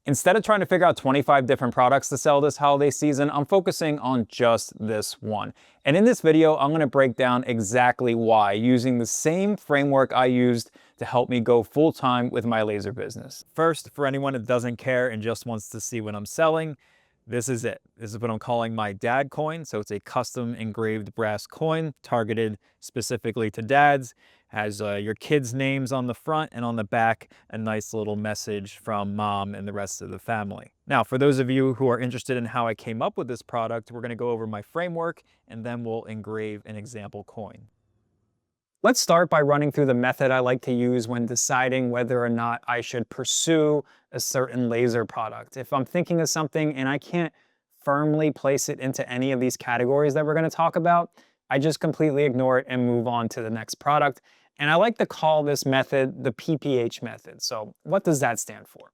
Instead of trying to figure out 25 different products to sell this holiday season, I'm focusing on just this one. And in this video, I'm gonna break down exactly why, using the same framework I used to help me go full-time with my laser business. First, for anyone that doesn't care and just wants to see what I'm selling, this is it. This is what I'm calling my dad coin. So it's a custom engraved brass coin targeted specifically to dads. Has your kids' names on the front, and on the back, a nice little message from mom and the rest of the family. Now, for those of you who are interested in how I came up with this product, we're gonna go over my framework and then we'll engrave an example coin. Let's start by running through the method I like to use when deciding whether or not I should pursue a certain laser product. If I'm thinking of something and I can't firmly place it into any of these categories that we're going to talk about, I just completely ignore it and move on to the next product. And I like to call this method the PPH method. So what does that stand for?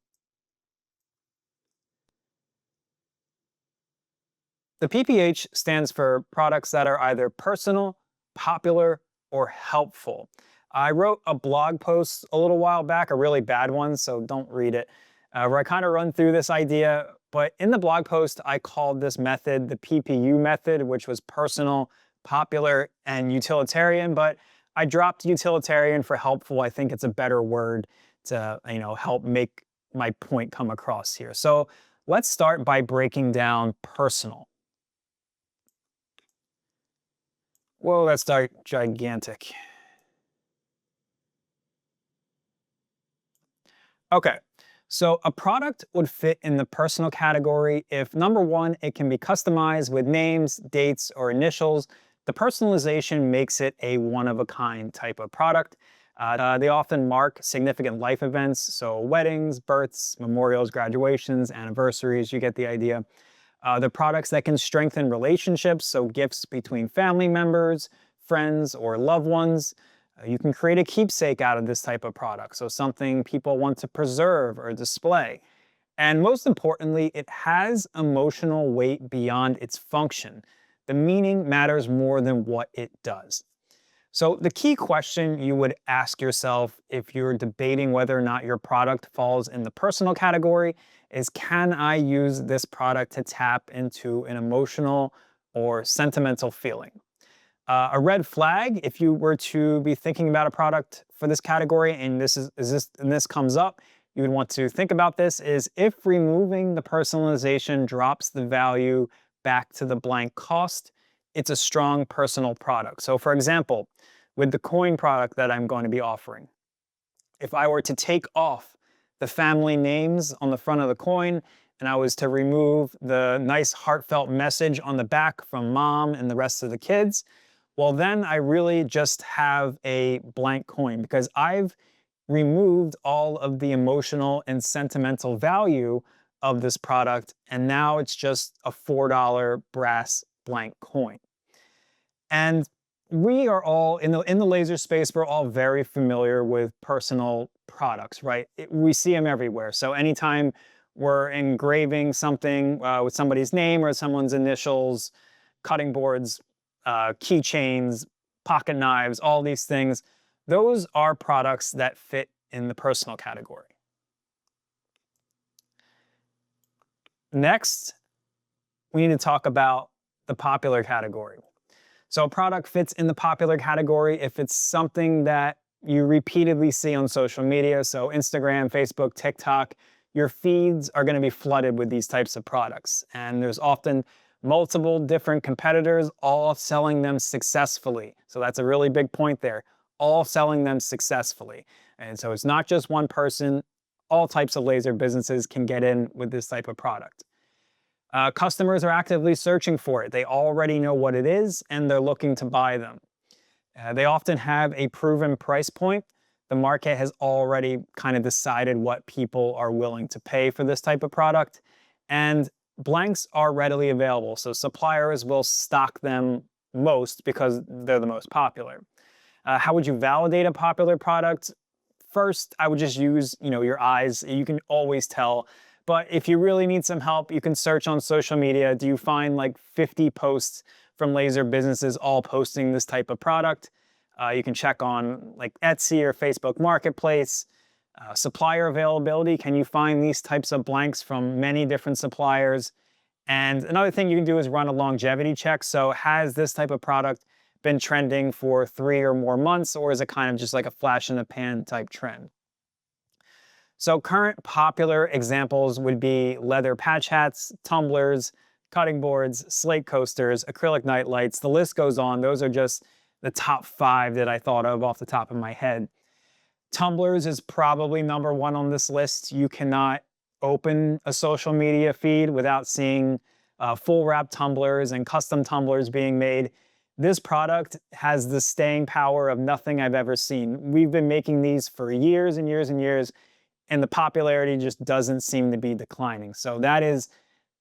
The PPH stands for products that are either personal, popular, or helpful. I wrote a blog post a little while back, a really bad one, so don't read it, where I kind of run through this idea. But in the blog post, I called this method the PPU method, which was personal, popular, and utilitarian. But I dropped utilitarian for helpful. I think it's a better word to help make my point come across here. So let's start by breaking down personal. Whoa, that's gigantic. Okay, so a product would fit in the personal category if, number one, it can be customized with names, dates, or initials. The personalization makes it a one-of-a-kind type of product. They often mark significant life events, so weddings, births, memorials, graduations, anniversaries, you get the idea. The products that can strengthen relationships, so gifts between family members, friends, or loved ones. You can create a keepsake out of this type of product, so something people want to preserve or display. And most importantly, it has emotional weight beyond its function. The meaning matters more than what it does. So the key question you would ask yourself if you're debating whether or not your product falls in the personal category is, can I use this product to tap into an emotional or sentimental feeling? A red flag, if you were to be thinking about a product for this category and this comes up, you would want to think about this, is if removing the personalization drops the value back to the blank cost, it's a strong personal product. So for example, with the coin product that I'm going to be offering, if I were to take off the family names on the front of the coin and I was to remove the nice heartfelt message on the back from mom and the rest of the kids, well then I really just have a blank coin because I've removed all of the emotional and sentimental value of this product, and now it's just a $4 brass blank coin. And we are all, in the laser space, we're all very familiar with personal products, right? We see them everywhere. So anytime we're engraving something with somebody's name or someone's initials, cutting boards, keychains, pocket knives, all these things, those are products that fit in the personal category. Next, we need to talk about the popular category. So a product fits in the popular category if it's something that you repeatedly see on social media. So Instagram, Facebook, TikTok, your feeds are going to be flooded with these types of products. And there's often multiple different competitors all selling them successfully. So that's a really big point there, all selling them successfully. And so it's not just one person, all types of laser businesses can get in with this type of product. Customers are actively searching for it. They already know what it is and they're looking to buy them. They often have a proven price point. The market has already kind of decided what people are willing to pay for this type of product. And blanks are readily available, so suppliers will stock them most because they're the most popular. How would you validate a popular product? First, I would just use your eyes. You can always tell. But if you really need some help, you can search on social media. Do you find like 50 posts from laser businesses all posting this type of product? You can check on like Etsy or Facebook Marketplace. Supplier availability, can you find these types of blanks from many different suppliers? And another thing you can do is run a longevity check. So has this type of product been trending for 3 or more months, or is it kind of just like a flash in the pan type trend? So current popular examples would be leather patch hats, tumblers, cutting boards, slate coasters, acrylic night lights. The list goes on. Those are just the top 5 that I thought of off the top of my head. Tumblers is probably number 1 on this list. You cannot open a social media feed without seeing full wrap tumblers and custom tumblers being made. This product has the staying power of nothing I've ever seen. We've been making these for years and years and years, and the popularity just doesn't seem to be declining. So that is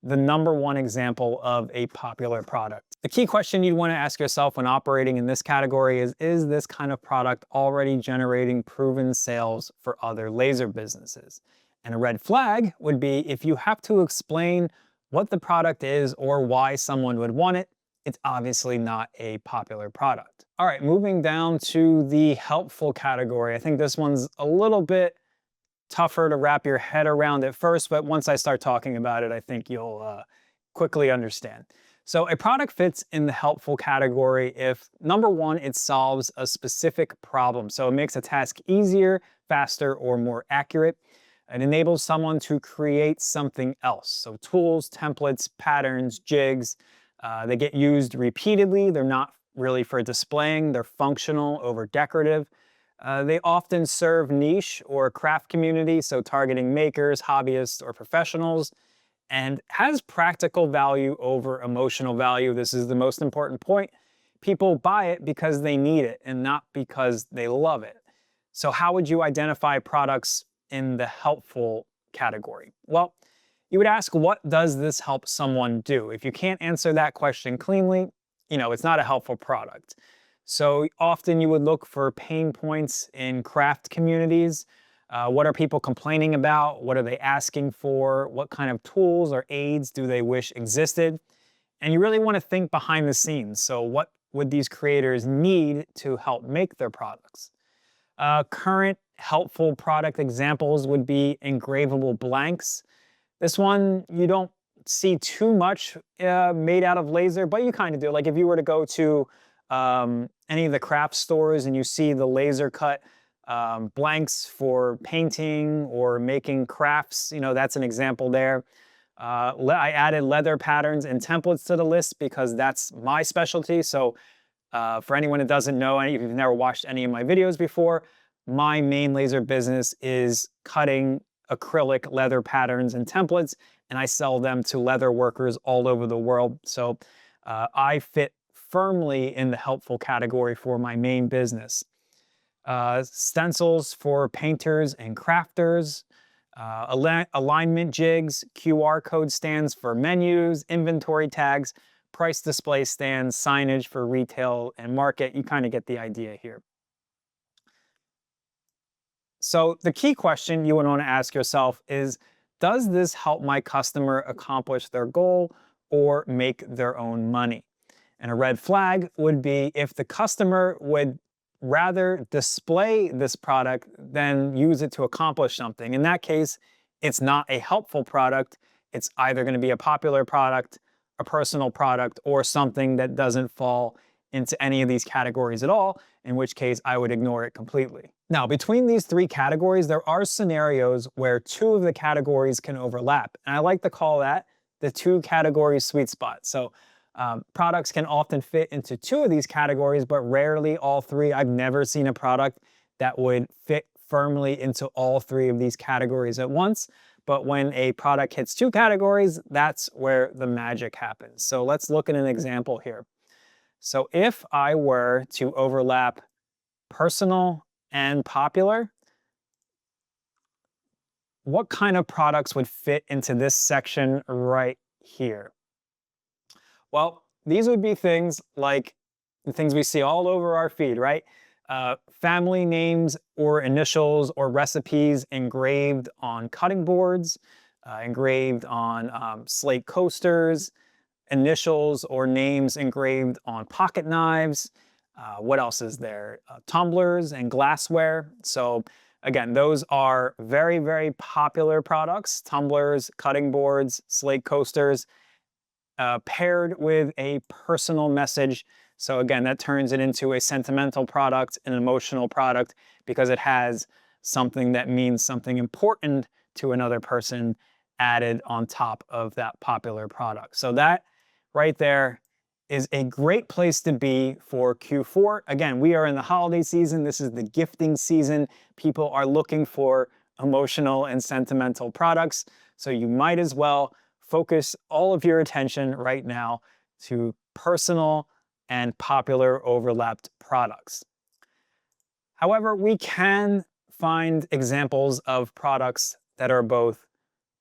the number 1 example of a popular product. The key question you'd want to ask yourself when operating in this category is this kind of product already generating proven sales for other laser businesses? And a red flag would be if you have to explain what the product is or why someone would want it, it's obviously not a popular product. All right, moving down to the helpful category. I think this one's a little bit tougher to wrap your head around at first, but once I start talking about it, I think you'll quickly understand. So a product fits in the helpful category if, number 1, it solves a specific problem. So it makes a task easier, faster, or more accurate. It enables someone to create something else. So tools, templates, patterns, jigs, they get used repeatedly. They're not really for displaying. They're functional over decorative. They often serve niche or craft community, so targeting makers, hobbyists, or professionals, and has practical value over emotional value. This is the most important point. People buy it because they need it and not because they love it. So how would you identify products in the helpful category? Well, you would ask, what does this help someone do? If you can't answer that question cleanly, it's not a helpful product. So often you would look for pain points in craft communities. What are people complaining about? What are they asking for? What kind of tools or aids do they wish existed? And you really want to think behind the scenes. So what would these creators need to help make their products? Current helpful product examples would be engravable blanks. This one, you don't see too much made out of laser, but you kind of do. Like if you were to go to any of the craft stores and you see the laser cut blanks for painting or making crafts, that's an example there. I added leather patterns and templates to the list because that's my specialty. So for anyone that doesn't know, if you've never watched any of my videos before, my main laser business is cutting acrylic leather patterns and templates, and I sell them to leather workers all over the world. So I fit firmly in the helpful category for my main business. Stencils for painters and crafters, alignment jigs, QR code stands for menus, inventory tags, price display stands, signage for retail and market. You kind of get the idea here. So the key question you would want to ask yourself is, does this help my customer accomplish their goal or make their own money? And a red flag would be if the customer would rather display this product than use it to accomplish something. In that case, it's not a helpful product. It's either going to be a popular product, a personal product, or something that doesn't fall into any of these categories at all, in which case I would ignore it completely. Now, between these 3 categories, there are scenarios where 2 of the categories can overlap. And I like to call that the 2 categories sweet spot. So products can often fit into 2 of these categories, but rarely all 3. I've never seen a product that would fit firmly into all 3 of these categories at once. But when a product hits 2 categories, that's where the magic happens. So let's look at an example here. So if I were to overlap personal and popular, what kind of products would fit into this section right here? Well, these would be things like the things we see all over our feed, right? Family names or initials or recipes engraved on cutting boards, engraved on slate coasters, initials or names engraved on pocket knives. What else is there? Tumblers and glassware. So Again, those are very, very popular products: tumblers, cutting boards, slate coasters, paired with a personal message. So again, that turns it into a sentimental product, an emotional product, because it has something that means something important to another person added on top of that popular product. So that right there is a great place to be for Q4. Again, we are in the holiday season. This is the gifting season. People are looking for emotional and sentimental products. So you might as well focus all of your attention right now to personal and popular overlapped products. However, we can find examples of products that are both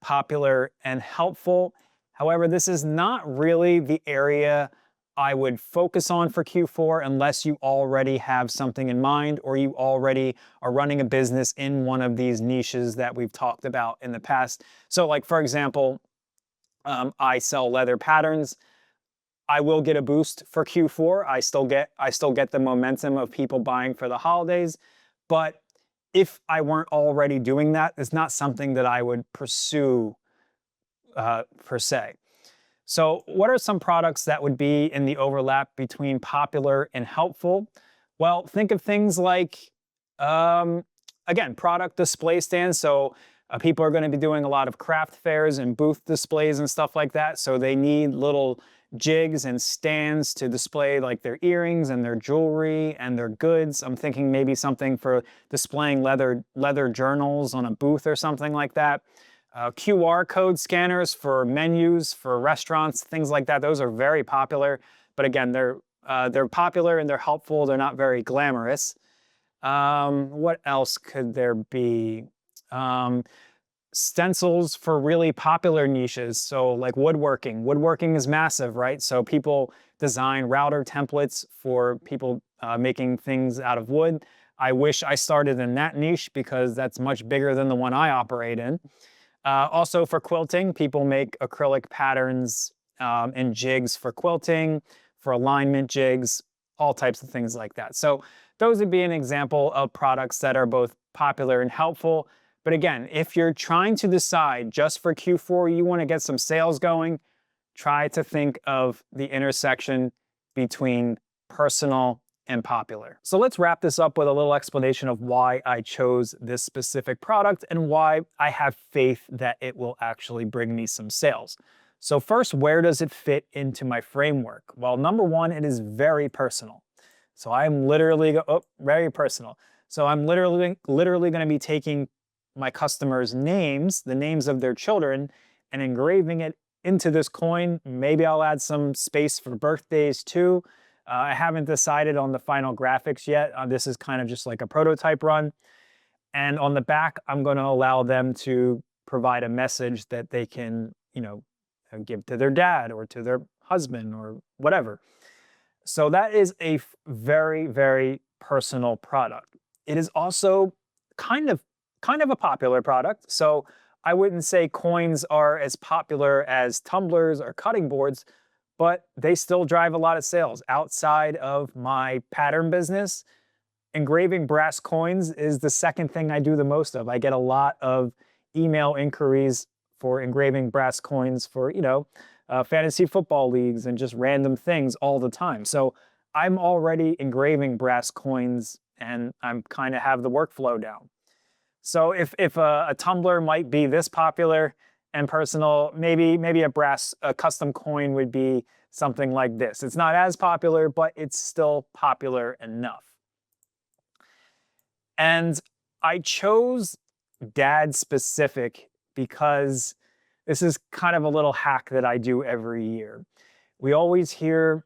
popular and helpful. However, this is not really the area I would focus on for Q4 unless you already have something in mind or you already are running a business in one of these niches that we've talked about in the past. So like, for example, I sell leather patterns. I will get a boost for Q4. I still get the momentum of people buying for the holidays. But if I weren't already doing that, it's not something that I would pursue per se. So what are some products that would be in the overlap between popular and helpful? Well, think of things like, again, product display stands. So people are going to be doing a lot of craft fairs and booth displays and stuff like that. So they need little jigs and stands to display like their earrings and their jewelry and their goods. I'm thinking maybe something for displaying leather journals on a booth or something like that. QR code scanners for menus, for restaurants, things like that. Those are very popular. But again, they're popular and they're helpful. They're not very glamorous. What else could there be? Stencils for really popular niches. So like woodworking. Woodworking is massive, right? So people design router templates for people making things out of wood. I wish I started in that niche because that's much bigger than the one I operate in. Also for quilting, people make acrylic patterns and jigs for quilting, for alignment jigs, all types of things like that. So those would be an example of products that are both popular and helpful. But again, if you're trying to decide just for Q4, you want to get some sales going, try to think of the intersection between personal and popular. So let's wrap this up with a little explanation of why I chose this specific product and why I have faith that it will actually bring me some sales. So first, where does it fit into my framework? Well, number one, it is very personal. So I'm literally, very personal. So I'm literally going to be taking my customers' names, the names of their children, and engraving it into this coin. Maybe I'll add some space for birthdays too. I haven't decided on the final graphics yet. This is kind of just like a prototype run. And on the back, I'm going to allow them to provide a message that they can, give to their dad or to their husband or whatever. So that is a very, very personal product. It is also kind of a popular product. So I wouldn't say coins are as popular as tumblers or cutting boards, but they still drive a lot of sales. Outside of my pattern business, engraving brass coins is the second thing I do the most of. I get a lot of email inquiries for engraving brass coins for, fantasy football leagues and just random things all the time. So I'm already engraving brass coins and I'm kind of have the workflow down. So if a tumbler might be this popular and personal, maybe a custom coin would be something like this. It's not as popular, but it's still popular enough. And I chose dad specific because this is kind of a little hack that I do every year. We always hear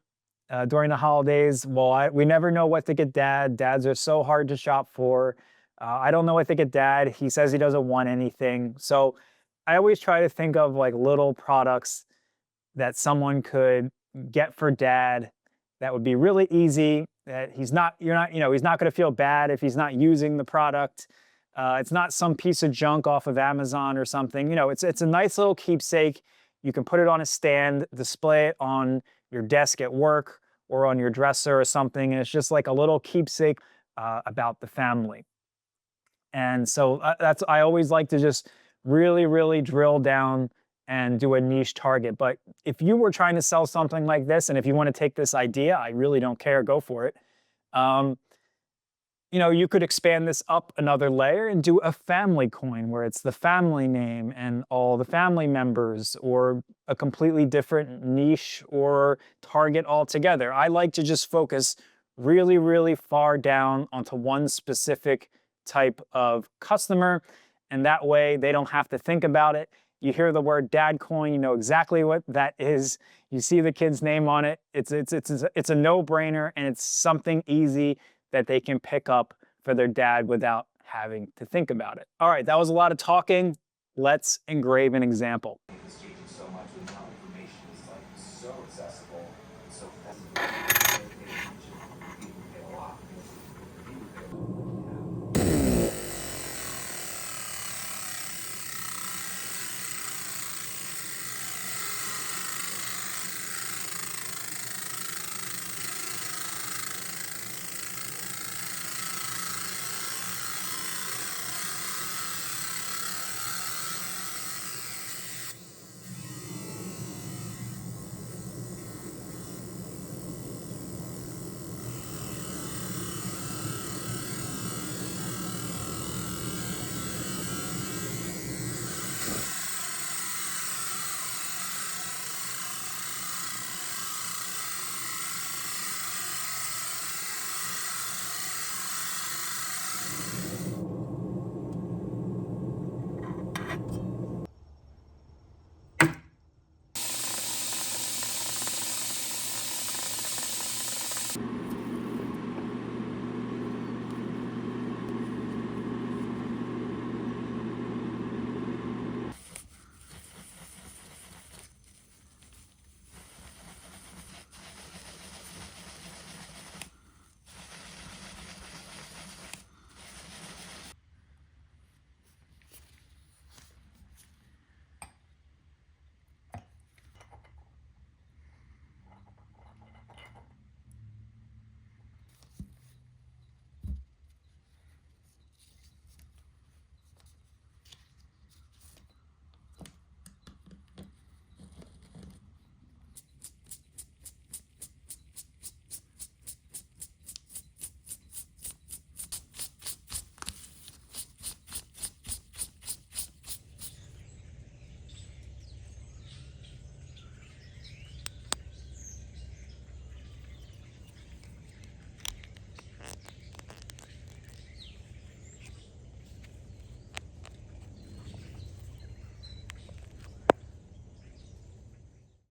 during the holidays, well, we never know what to get dad. Dads are so hard to shop for. I don't know what to get dad. He says he doesn't want anything. So I always try to think of like little products that someone could get for dad that would be really easy, that he's not going to feel bad if he's not using the product. It's not some piece of junk off of Amazon or something. It's a nice little keepsake. You can put it on a stand, display it on your desk at work or on your dresser or something. And it's just like a little keepsake about the family. And so I always like to just really, really drill down and do a niche target. But if you were trying to sell something like this, and if you want to take this idea, I really don't care, go for it. Um, you could expand this up another layer and do a family coin where it's the family name and all the family members, or a completely different niche or target altogether. I like to just focus really, really far down onto one specific type of customer. And that way they don't have to think about it. You hear the word dad coin, you know exactly what that is. You see the kid's name on it. It's a no-brainer, and it's something easy that they can pick up for their dad without having to think about it. All right, that was a lot of talking. Let's engrave an example.